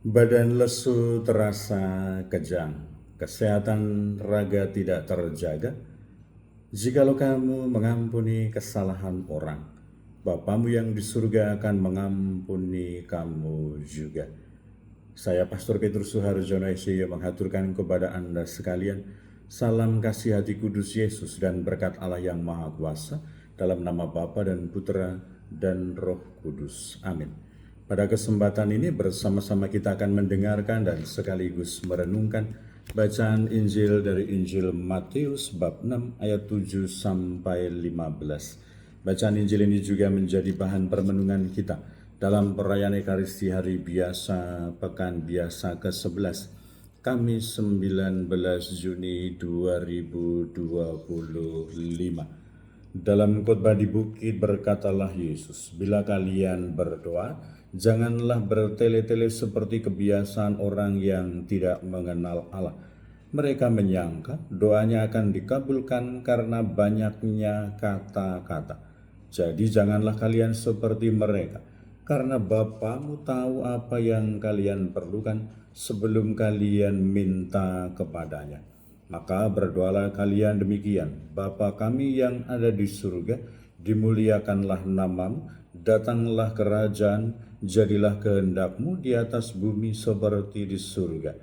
Badan lesu terasa kejang, kesehatan raga tidak terjaga. Jikalau kamu mengampuni kesalahan orang, Bapamu yang di surga akan mengampuni kamu juga. Saya Pastor Petrus Suharjono SY menghaturkan kepada Anda sekalian salam kasih hati kudus Yesus dan berkat Allah yang Maha Kuasa dalam nama Bapa dan Putra dan Roh Kudus. Amin. Pada kesempatan ini bersama-sama kita akan mendengarkan dan sekaligus merenungkan bacaan Injil dari Injil Matius bab 6 ayat 7 sampai 15. Bacaan Injil ini juga menjadi bahan permenungan kita dalam perayaan Ekaristi Hari Biasa Pekan Biasa ke-11 Kamis 19 Juni 2025. Dalam khotbah di bukit berkatalah Yesus, "Bila kalian berdoa, janganlah bertele-tele seperti kebiasaan orang yang tidak mengenal Allah. Mereka menyangka doanya akan dikabulkan karena banyaknya kata-kata. Jadi janganlah kalian seperti mereka, karena Bapamu tahu apa yang kalian perlukan sebelum kalian minta kepadanya. Maka berdoalah kalian demikian, Bapa kami yang ada di surga, dimuliakanlah namamu, datanglah kerajaan, jadilah kehendakmu di atas bumi seperti di surga.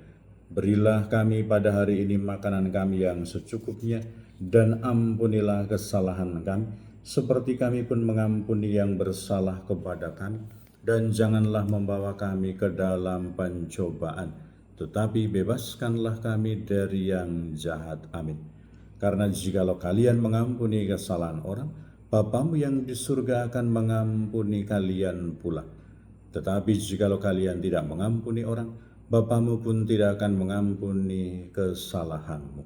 Berilah kami pada hari ini makanan kami yang secukupnya, dan ampunilah kesalahan kami, seperti kami pun mengampuni yang bersalah kepada kami. Dan janganlah membawa kami ke dalam pencobaan, tetapi bebaskanlah kami dari yang jahat. Amin. Karena jikalau kalian mengampuni kesalahan orang, Bapamu yang di surga akan mengampuni kalian pula. Tetapi jikalau kalian tidak mengampuni orang, Bapamu pun tidak akan mengampuni kesalahanmu."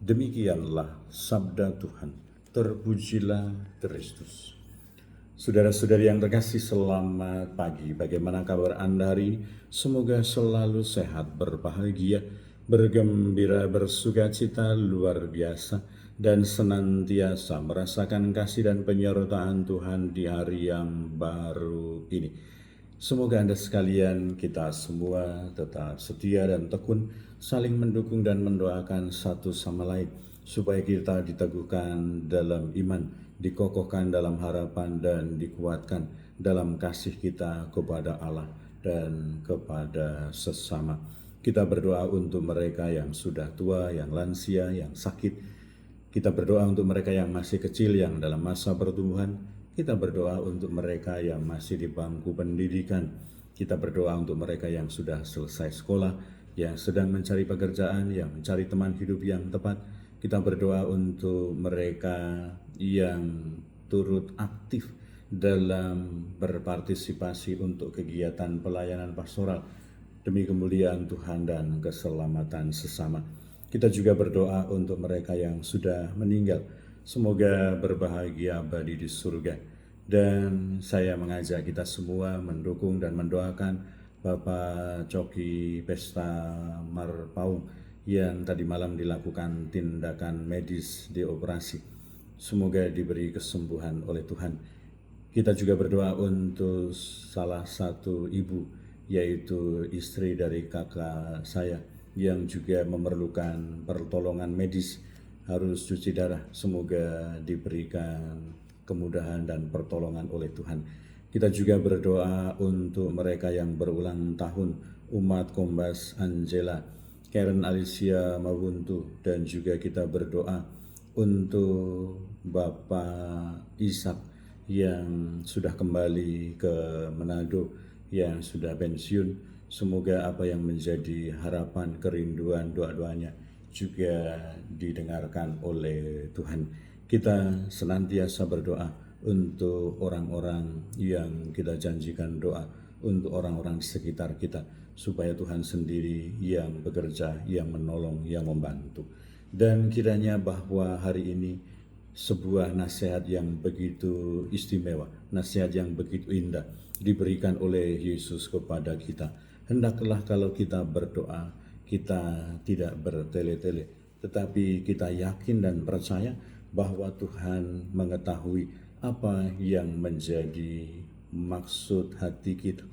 Demikianlah sabda Tuhan. Terpujilah Kristus. Saudara-saudari yang terkasih, selamat pagi. Bagaimana kabar Anda hari ini? Semoga selalu sehat, berbahagia, bergembira, bersukacita luar biasa, dan senantiasa merasakan kasih dan penyertaan Tuhan di hari yang baru ini. Semoga Anda sekalian, kita semua tetap setia dan tekun, saling mendukung dan mendoakan satu sama lain, supaya kita diteguhkan dalam iman, dikokohkan dalam harapan, dan dikuatkan dalam kasih kita kepada Allah dan kepada sesama. Kita berdoa untuk mereka yang sudah tua, yang lansia, yang sakit. Kita berdoa untuk mereka yang masih kecil, yang dalam masa pertumbuhan. Kita berdoa untuk mereka yang masih di bangku pendidikan. Kita berdoa untuk mereka yang sudah selesai sekolah, yang sedang mencari pekerjaan, yang mencari teman hidup yang tepat. Kita berdoa untuk mereka yang turut aktif dalam berpartisipasi untuk kegiatan pelayanan pastoral demi kemuliaan Tuhan dan keselamatan sesama. Kita juga berdoa untuk mereka yang sudah meninggal, semoga berbahagia abadi di surga. Dan saya mengajak kita semua mendukung dan mendoakan Bapak Coki Pesta Marpaung yang tadi malam dilakukan tindakan medis di operasi. Semoga diberi kesembuhan oleh Tuhan. Kita juga berdoa untuk salah satu ibu, yaitu istri dari kakak saya, yang juga memerlukan pertolongan medis, harus cuci darah. Semoga diberikan kemudahan dan pertolongan oleh Tuhan. Kita juga berdoa untuk mereka yang berulang tahun, umat Kombas Angela, Karen Alicia Mawuntu, dan juga kita berdoa untuk Bapak Ishak yang sudah kembali ke Manado, yang sudah pensiun. Semoga apa yang menjadi harapan, kerinduan, doa-doanya juga didengarkan oleh Tuhan. Kita senantiasa berdoa untuk orang-orang yang kita janjikan doa, untuk orang-orang di sekitar kita, supaya Tuhan sendiri yang bekerja, yang menolong, yang membantu. Dan kiranya bahwa hari ini sebuah nasihat yang begitu istimewa, nasihat yang begitu indah diberikan oleh Yesus kepada kita. Hendaklah kalau kita berdoa, kita tidak bertele-tele, tetapi kita yakin dan percaya bahwa Tuhan mengetahui apa yang menjadi maksud hati kita,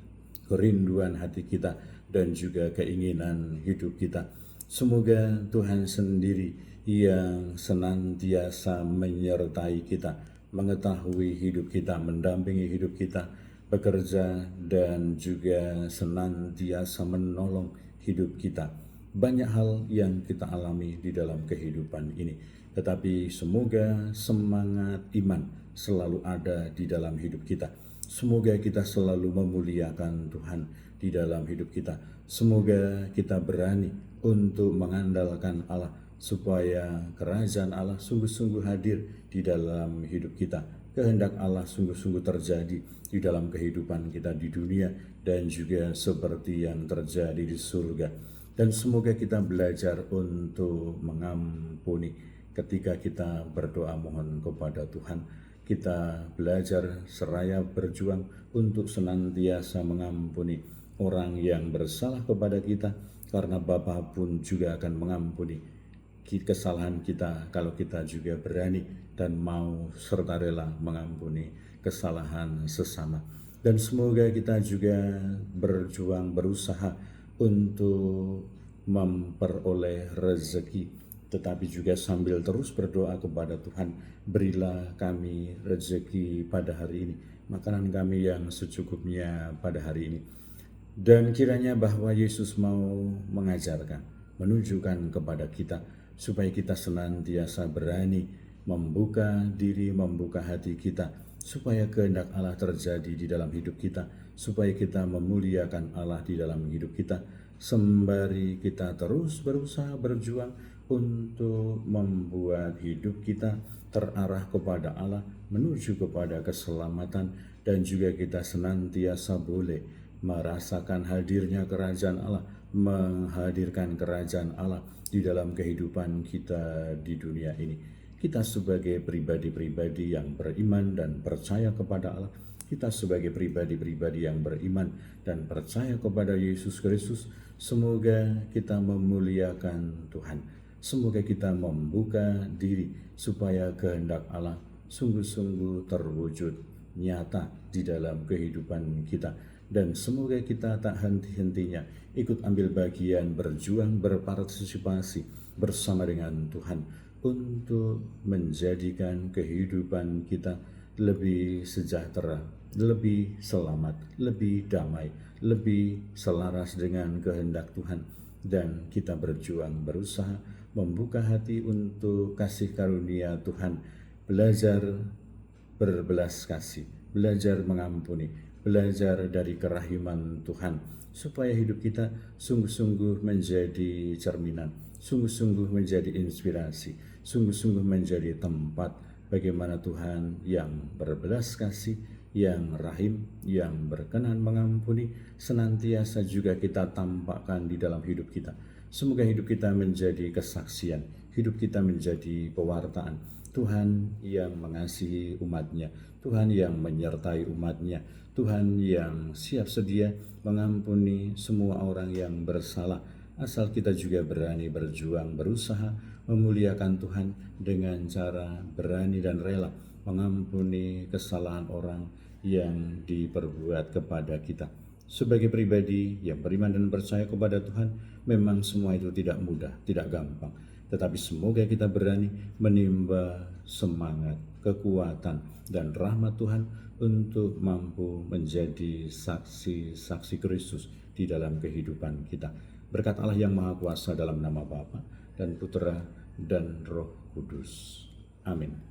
kerinduan hati kita, dan juga keinginan hidup kita. Semoga Tuhan sendiri yang senantiasa menyertai kita, mengetahui hidup kita, mendampingi hidup kita, bekerja dan juga senantiasa menolong hidup kita. Banyak hal yang kita alami di dalam kehidupan ini, tetapi semoga semangat iman selalu ada di dalam hidup kita. Semoga kita selalu memuliakan Tuhan di dalam hidup kita. Semoga kita berani untuk mengandalkan Allah, supaya kerajaan Allah sungguh-sungguh hadir di dalam hidup kita. Kehendak Allah sungguh-sungguh terjadi di dalam kehidupan kita di dunia, dan juga seperti yang terjadi di surga. Dan semoga kita belajar untuk mengampuni ketika kita berdoa mohon kepada Tuhan. Kita belajar seraya berjuang untuk senantiasa mengampuni orang yang bersalah kepada kita, karena Bapa pun juga akan mengampuni kesalahan kita kalau kita juga berani dan mau serta rela mengampuni kesalahan sesama. Dan semoga kita juga berjuang, berusaha untuk memperoleh rezeki, tetapi juga sambil terus berdoa kepada Tuhan, berilah kami rezeki pada hari ini, makanan kami yang secukupnya pada hari ini. Dan kiranya bahwa Yesus mau mengajarkan, menunjukkan kepada kita, supaya kita senantiasa berani membuka diri, membuka hati kita, supaya kehendak Allah terjadi di dalam hidup kita, supaya kita memuliakan Allah di dalam hidup kita, sembari kita terus berusaha berjuang untuk membuat hidup kita terarah kepada Allah, menuju kepada keselamatan, dan juga kita senantiasa boleh merasakan hadirnya kerajaan Allah, menghadirkan kerajaan Allah di dalam kehidupan kita di dunia ini. Kita sebagai pribadi-pribadi yang beriman dan percaya kepada Allah, kita sebagai pribadi-pribadi yang beriman dan percaya kepada Yesus Kristus, semoga kita memuliakan Tuhan. Semoga kita membuka diri supaya kehendak Allah sungguh-sungguh terwujud nyata di dalam kehidupan kita. Dan semoga kita tak henti-hentinya ikut ambil bagian, berjuang, berpartisipasi bersama dengan Tuhan untuk menjadikan kehidupan kita lebih sejahtera, lebih selamat, lebih damai, lebih selaras dengan kehendak Tuhan. Dan kita berjuang, berusaha membuka hati untuk kasih karunia Tuhan, belajar berbelas kasih, belajar mengampuni, belajar dari kerahiman Tuhan, supaya hidup kita sungguh-sungguh menjadi cerminan, sungguh-sungguh menjadi inspirasi, sungguh-sungguh menjadi tempat bagaimana Tuhan yang berbelas kasih, yang rahim, yang berkenan mengampuni, senantiasa juga kita tampakkan di dalam hidup kita. Semoga hidup kita menjadi kesaksian, hidup kita menjadi pewartaan Tuhan yang mengasihi umatnya, Tuhan yang menyertai umatnya, Tuhan yang siap sedia mengampuni semua orang yang bersalah, asal kita juga berani berjuang, berusaha memuliakan Tuhan dengan cara berani dan rela mengampuni kesalahan orang yang diperbuat kepada kita. Sebagai pribadi yang beriman dan percaya kepada Tuhan, memang semua itu tidak mudah, tidak gampang. Tetapi semoga kita berani menimba semangat, kekuatan, dan rahmat Tuhan untuk mampu menjadi saksi-saksi Kristus di dalam kehidupan kita. Berkat Allah yang Maha Kuasa, dalam nama Bapa dan Putra dan Roh Kudus. Amin.